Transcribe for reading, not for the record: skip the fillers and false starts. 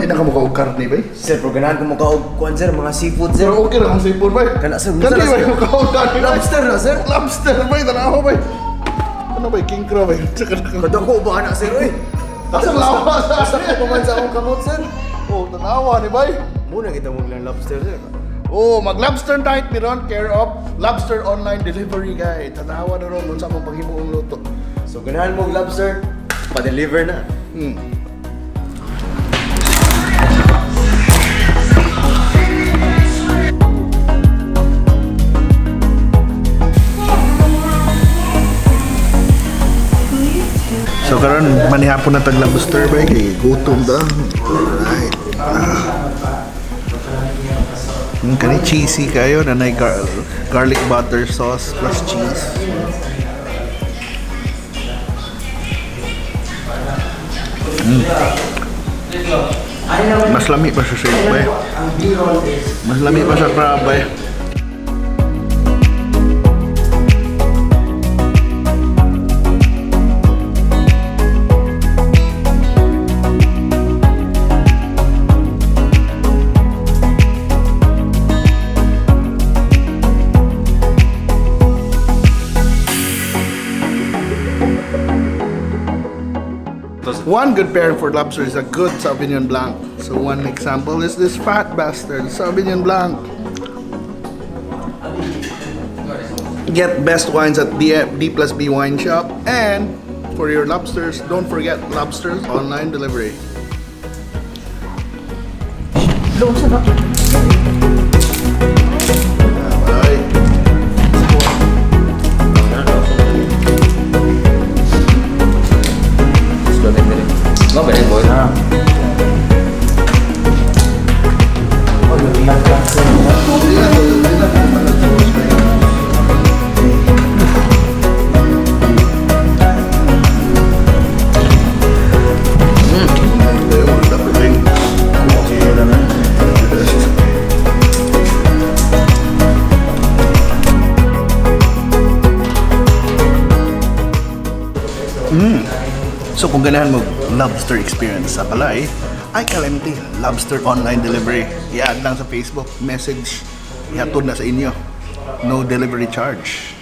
na ka mukha og karne ba? Sir, pero ganahan ko mukha og kuan sir, mga seafood sir. Pero okay lang ang seafood ba? Kana sir, Kanti ba yung mukha og karne ba? Lobster na sir. Lobster ba? Tanawa ba? Ano ba? King crow ba? Kadako ba na sir oy? Asang lawa sa Basta ko man sa akong kamot sir. Oh, tanawa ni bay. Muna kita mo lang lobster sir. Oh, mag-lobster night meron care of Lobster Online Delivery guy. Tanawa na ron sa among paghimuong luto. So ganahan mo og lobster, pa-deliver na. So karon manihapon na tag lobster ba kay gutom da. Alright. Kani cheesy kayo na nay garlic butter sauce plus cheese. Mas lami pa sa shrimp ba? Mas lami pa sa crab ba? One good pairing for lobster is a good Sauvignon Blanc. So one example is this fat bastard, Sauvignon Blanc. Get best wines at D+B Wine Shop. And for your lobsters, don't forget Lobsters Online Delivery. Có vẻ bội ha. So kung ganahan mo lobster experience sa Kalay, ay Kalemti, Lobster Online Delivery. I-add lang sa Facebook, message, ihatod na sa inyo. No delivery charge.